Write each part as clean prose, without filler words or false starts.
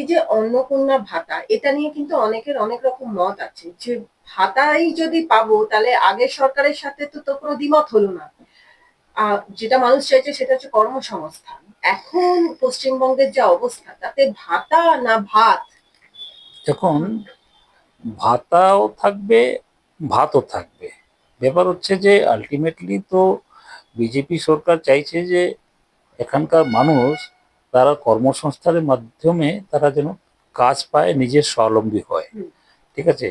যে অন্নপূর্ণা ভাতা, এটা নিয়ে কিন্তু অনেকের অনেক রকম মত আছে যে ভাতাই যদি পাবো তাহলে আগের সরকারের সাথে তো কোনো দ্বিমত হলো না। যেটা মানুষ চাইছে সেটা হচ্ছে কর্মসংস্থান। এখন পশ্চিমবঙ্গের যে অবস্থা তাতে ভাতা না ভাত। এখন ভাতাও থাকবে, ভাতও থাকবে। ব্যাপার হচ্ছে যে আলটিমেটলি তো বিজেপি সরকার চাইছে যে এখানকার মানুষ তারা কর্মসংস্থানের মাধ্যমে তারা যেন কাজ পায়, নিজের স্বাবলম্বী হয়। হুম, ঠিক আছে,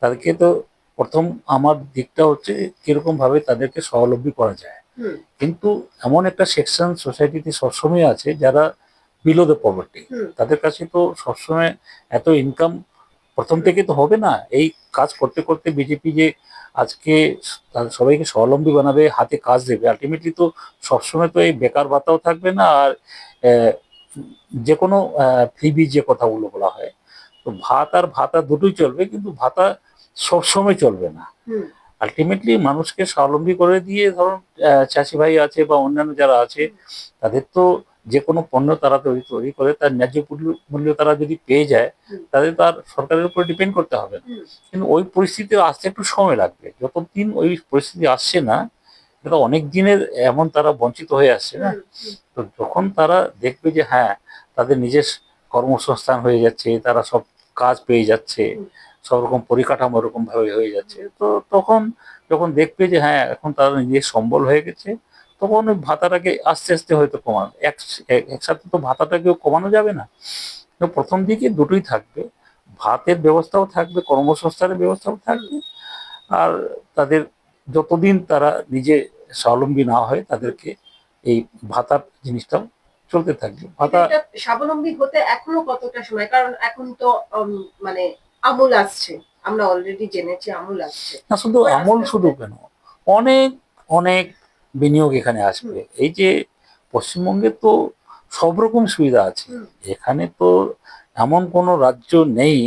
তাদেরকে তো প্রথম আমার দিকটা হচ্ছে কিরকম ভাবে তাদেরকে স্বাবলম্বী করা যায়। হুম, কিন্তু এমন একটা সেকশন সোসাইটিতে সবসময় আছে যারা বিলো দ্য পভার্টি, হুম, তাদের কাছে তো সবসময় এত ইনকাম প্রথম থেকে তো হবে না। এই কাজ করতে করতে বিজেপি যে আজকে তাদের সবাইকে স্বাবলম্বী বানাবে, হাতে কাজ দেবে, আলটিমেটলি তো সবসময় তো এই বেকার ভাতাও থাকবে না। আর আহ, যে কোনো ফ্রিবি যে কথাগুলো বলা হয়, তো ভাত আর ভাতা দুটোই চলবে, কিন্তু ভাতা সবসময় চলবে না। হুম, আলটিমেটলি মানুষকে স্বাবলম্বী করে দিয়ে ধরুন চাষি ভাই আছে বা অন্যান্য যারা আছে, তাদের তো যে কোনো পণ্য তারা তৈরি তৈরি করে তার ন্যায্য মূল্য তারা যদি পেয়ে যায়, হুম, তাদের তো আর সরকারের উপর ডিপেন্ড করতে হবে না। হুম, কিন্তু ওই পরিস্থিতি আসতে একটু সময় লাগবে, যতদিন ওই পরিস্থিতি আসছে না, এটা অনেক দিনের এমন তারা বঞ্চিত হয়ে আসছে না। হুম, হুম, তো যখন তারা দেখবে যে হ্যাঁ, তাদের নিজের কর্মসংস্থান হয়ে যাচ্ছে, তারা সব কাজ পেয়ে যাচ্ছে, হুম, সব রকম পরিকাঠামো ওরকম ভাবে হয়ে যাচ্ছে, তো তখন যখন দেখবে যে হ্যাঁ এখন তারা নিজের সম্বল হয়ে গেছে, তখন ওই ভাতাটাকে আস্তে আস্তে হয়তো কমানো, একসাথে তো ভাতাটাকেও কমানো যাবে না। তো প্রথম দিকে দুটোই থাকবে, ভাতের ব্যবস্থাও থাকবে, কর্মসংস্থানের ব্যবস্থাও হুম। থাকবে। আর তাদের যতদিন তারা নিজে স্বাবলম্বী না হয়, হুম। তাদেরকে এই ভাতার জিনিসটাও চলতে থাকবে। কিন্তু ভাতা এটা স্বাবলম্বী হতে এখনো কতটা সময়? কারণ এখন তো মানে আমূল আসছে। আমরা অলরেডি জেনেছি আমূল আসছে। না, শুধু এবার আমল আস্তে শুধু আস্তে। কেন, অনেক অনেক বিনিয়োগ এখানে হুম, আসবে। এই যে পশ্চিমবঙ্গে তো সব রকম সুবিধা আছে। হুম, এখানে তো এমন কোনো রাজ্য নেই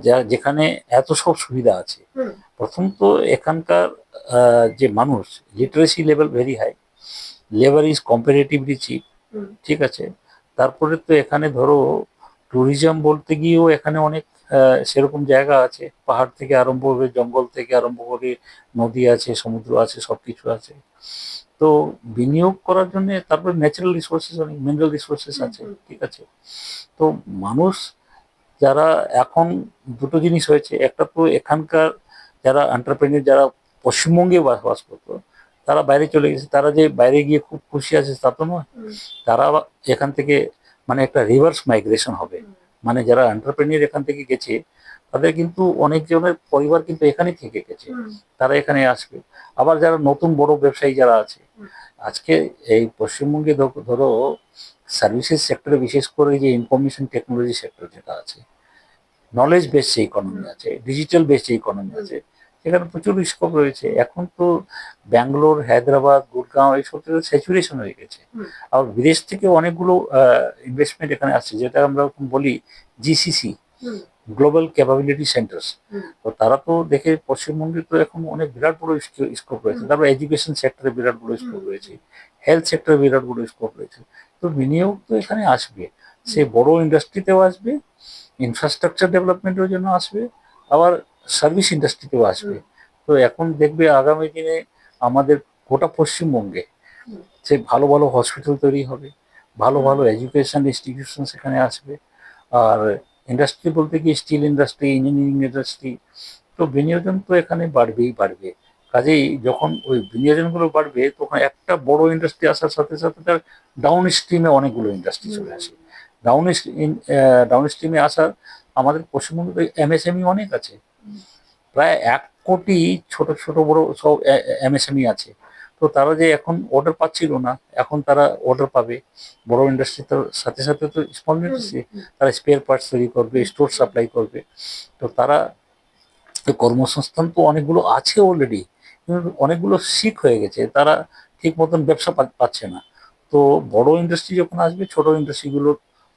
যা যেখানে এত সব সুবিধা আছে। হুম, প্রথম তো এখানকার যে মানুষ, literacy level very high, labour is comparatively cheap. হুম, ঠিক আছে, তারপরে তো এখানে ধরো ট্যুরিজম বলতে গিয়েও এখানে অনেক সেরকম জায়গা আছে, পাহাড় থেকে আরম্ভ করে, জঙ্গল থেকে আরম্ভ করে, নদী আছে, সমুদ্র আছে, সবকিছু আছে। তো বিনিয়োগ করার জন্য তারপরে ন্যাচারাল রিসোর্সেস, অনেক মিনারেল রিসোর্সেস হুম, আছে। হুম, ঠিক আছে, তো মানুষ যারা এখন দুটো জিনিস হয়েছে, একটা তো এখানকার যারা এন্টারপ্রেনিউর, যারা পশ্চিমবঙ্গে বসবাস করতো, তারা বাইরে চলে গেছে। তারা যে বাইরে গিয়ে খুব খুশি আছে তা তো নয়। হুম, তারা আবার এখান থেকে মানে একটা রিভার্স মাইগ্রেশন হবে। হুম, মানে যারা এন্টারপ্রেনিউর এখান থেকে গেছে, তাদের কিন্তু অনেক জনের পরিবার কিন্তু এখানে থেকে গেছে, হুম, তারা এখানে আসবে। আবার যারা নতুন বড় ব্যবসায়ী যারা আছে, হুম, আজকে এই পশ্চিমবঙ্গে ধরো সার্ভিসেস সেক্টরে, বিশেষ করে যে ইনফরমেশন টেকনোলজি সেক্টর যেটা আছে, নলেজ আচ্ছা, বেসড যে ইকোনমি হুম, আছে, ডিজিটাল বেসড যে ইকোনমি হুম, আছে, সেখানে প্রচুর স্কোপ রয়েছে। এখন তো ব্যাঙ্গালোর, হায়দ্রাবাদ, গুড়গাঁও এইসব জায়গায় স্যাচুরেশন হয়ে গেছে। হুম, আর বিদেশ থেকে অনেকগুলো ইনভেস্টমেন্ট এখানে আসছে, যেটা আমরা বলি জিসিসি, হুম, গ্লোবাল ক্যাপাবিলিটি সেন্টার্স। হুম, তো তারা তো দেখে পশ্চিমবঙ্গে তো এখন অনেক বিরাট বড় স্কোপ রয়েছে। হুম, তারপর এডুকেশন সেক্টরে বিরাট বড় হুম, স্কোপ রয়েছে, হেলথ সেক্টরে বিরাট বড় স্কোপ রয়েছে। তো বিনিয়োগ তো এখানে আসবে, সে হুম, বড় ইন্ডাস্ট্রিতেও আসবে, ইনফ্রাস্ট্রাকচার ডেভেলপমেন্টের জন্য আসবে, আবার সার্ভিস ইন্ডাস্ট্রিতেও আসবে। হুম, তো এখন দেখবে আগামী দিনে আমাদের গোটা পশ্চিমবঙ্গে হুম, সে ভালো ভালো হসপিটাল তৈরি হবে, ভালো হুম, ভালো এডুকেশন ইনস্টিটিউশন সেখানে আসবে। আর ইন্ডাস্ট্রি বলতে কি, স্টিল ইন্ডাস্ট্রি, ইঞ্জিনিয়ারিং ইন্ডাস্ট্রি, তো বিনিয়োজন তো এখানে বাড়বেই বাড়বে। কাজেই যখন ওই বিনিয়োজনগুলো বাড়বে, তখন একটা বড় ইন্ডাস্ট্রি আসার সাথে সাথে তার ডাউন স্ট্রিমে অনেকগুলো ইন্ডাস্ট্রি হুম, চলে আসে। ডাউন ডাউন স্ট্রিমে আসার, আমাদের পশ্চিমবঙ্গে তো এমএসএমই অনেক আছে, হুম, প্রায় 1 কোটি ছোট ছোট বড় সব এমএসএমই আছে। তো তারা যে এখন অর্ডার পাচ্ছিল না, এখন তারা অর্ডার পাবে। বড় ইন্ডাস্ট্রি তো সাথে সাথে তো স্মল হুম, ইন্ডাস্ট্রি, হুম, তারা স্পেয়ার পার্টস তৈরি করবে, হুম, স্টোর হুম, সাপ্লাই করবে। তো তারা তো কর্মসংস্থান তো অনেকগুলো আছে অলরেডি, কিন্তু অনেকগুলো শিক হয়ে গেছে, তারা ঠিক মতন ব্যবসা পাচ্ছে না। তো বড় ইন্ডাস্ট্রি যখন আসবে, ছোট ইন্ডাস্ট্রিগুলো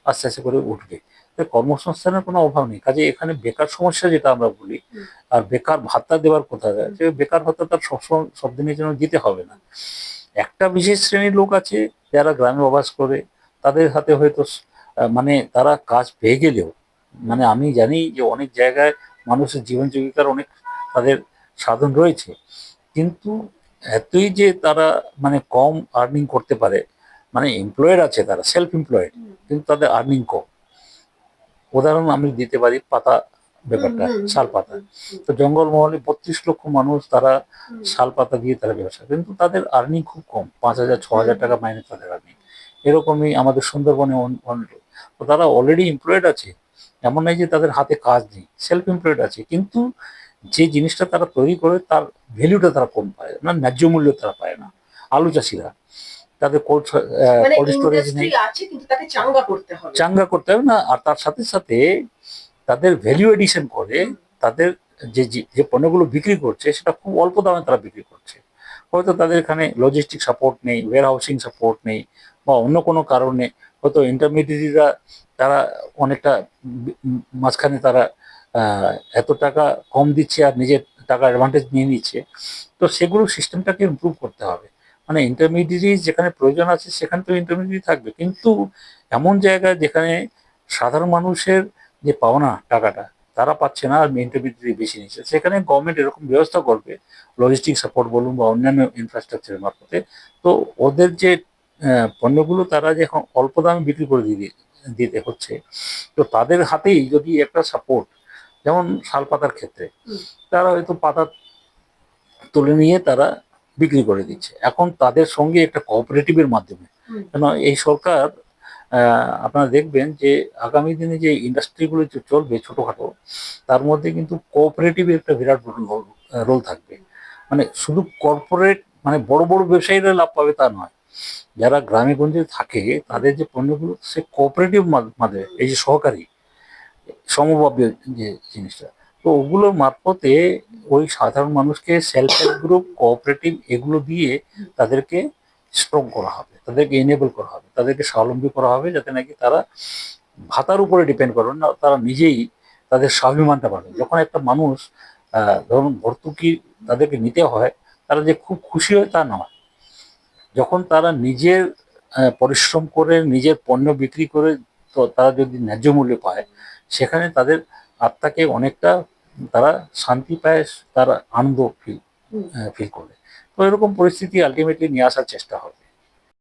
আস্তে আস্তে করে উঠবে। তাই কর্মসংস্থানের কোনো অভাব নেই। কাজে এখানে বেকার সমস্যা যেটা আমরা বলি, হুম, আর বেকার ভাতা দেওয়ার কথা, হুম, যে বেকার ভাতা তার সবসময় সব দিনের জন্য দিতে হবে না। একটা বিশেষ শ্রেণীর লোক আছে যারা গ্রামে বাস করে, তাদের হাতে হয়তো মানে তারা কাজ পেয়ে গেলেও, মানে আমি জানি যে অনেক জায়গায় মানুষের জীবন জীবিকার অনেক তাদের সাধন রয়েছে, কিন্তু এতই যে তারা মানে কম আর্নিং করতে পারে, মানে এমপ্লয়েড আছে, তারা সেলফ এমপ্লয়েড, হুম কিন্তু তাদের আর্নিং কম। উদাহরণ আমি দিতে পারি পাতা হুম ব্যাপারটা, হুম শাল হুম পাতা। হুম হুম তো জঙ্গলমহলে 32 লক্ষ মানুষ তারা হুম শাল পাতা দিয়ে তারা ব্যবসা, কিন্তু তাদের আর্নিং খুব কম, 5,000 হুম 6,000 টাকা হুম মাইনে তাদের আর্নিং। এরকমই আমাদের সুন্দরবনে তো তারা অলরেডি এমপ্লয়েড আছে, এমন নয় যে তাদের হাতে কাজ নেই, সেলফ এমপ্লয়েড আছে, কিন্তু যে জিনিসটা তারা তৈরি করে তার ভ্যালুটা তারা কম পায় না, ন্যায্য মূল্য তারা পায় না। আলু চাষিরা, তাদের মানে কোল্ড স্টোরেজ ইন্ডাস্ট্রি নেই, আছে কিন্তু তাকে চাঙ্গা করতে হবে। চাঙ্গা করতে হবে না, আর তার সাথে সাথে তাদের ভ্যালু এডিশন করে হুম তাদের যে যে যে পণ্যগুলো বিক্রি করছে সেটা খুব অল্প দামে তারা বিক্রি করছে। হয়তো তাদের এখানে লজিস্টিক সাপোর্ট নেই, ওয়্যার হাউসিং সাপোর্ট নেই, বা অন্য কোনো কারণে হয়তো ইন্টারমিডিয়েটরা তারা অনেকটা মাঝখানে তারা এত টাকা কম দিচ্ছে আর নিজের টাকা অ্যাডভান্টেজ নিয়ে নিচ্ছে। তো সেগুলো সিস্টেমটাকে ইমপ্রুভ করতে হবে। মানে ইন্টারমিডিয়েট যেখানে প্রয়োজন আছে সেখানে তো ইন্টারমিডিয়েট থাকবে, কিন্তু এমন জায়গায় যেখানে সাধারণ মানুষের যে পাওনা টাকাটা তারা পাচ্ছে না আর ইন্টারমিডিয়েট বেশি নিচ্ছে, সেখানে গভর্নমেন্ট এরকম ব্যবস্থা করবে, লজিস্টিক সাপোর্ট বলুন বা অন্যান্য ইনফ্রাস্ট্রাকচারের মারফতে, তো ওদের যে পণ্যগুলো তারা যে এখন অল্প দামে বিক্রি করে দিতে হচ্ছে, তো তাদের হাতেই যদি একটা সাপোর্ট, যেমন শাল পাতার ক্ষেত্রে হুম তারা হয়তো পাতা তুলে নিয়ে তারা বিক্রি করে দিচ্ছে, এখন তাদের সঙ্গে একটা কোঅপারেটিভের মাধ্যমে। হুম কেন এই সরকার, আপনারা দেখবেন যে আগামী দিনে যে ইন্ডাস্ট্রিগুলো যে চলবে ছোটখাটো, তার মধ্যে কিন্তু কোঅপারেটিভের একটা বিরাট রোল থাকবে। মানে শুধু কর্পোরেট মানে বড় বড় ব্যবসায়ীরা লাভ পাবে তা নয়, যারা গ্রামে গঞ্জে থাকে হুম তাদের যে পণ্যগুলো সে কোঅপারেটিভ মাধ্যমে, হুম এই যে সহকারী সমভাব্য যে জিনিসটা, তো ওগুলোর মারফতে ওই সাধারণ মানুষকে সেলফ হেল্প গ্রুপ, কোঅপারেটিভ এগুলো দিয়ে হুম তাদেরকে স্ট্রং করা হবে, তাদেরকে এনেবল করা হবে, তাদেরকে স্বাবলম্বী করা হবে, যাতে নাকি তারা ভাতার উপরে ডিপেন্ড করবেন না, তারা নিজেই তাদের স্বাভিমানটা পাবে। যখন একটা মানুষ ধরুন ভর্তুকি তাদেরকে নিতে হয়, তারা যে খুব খুশি হয় তা নয়, যখন তারা নিজের পরিশ্রম করে নিজের পণ্য বিক্রি করে তো তারা যদি ন্যায্য মূল্য পায়, সেখানে তাদের আত্মাকে অনেকটা তারা শান্তি পায়, তারা আনন্দ ফিল হুম ফিল করে। তো এরকম পরিস্থিতি আলটিমেটলি নিয়ে আসার চেষ্টা হবে।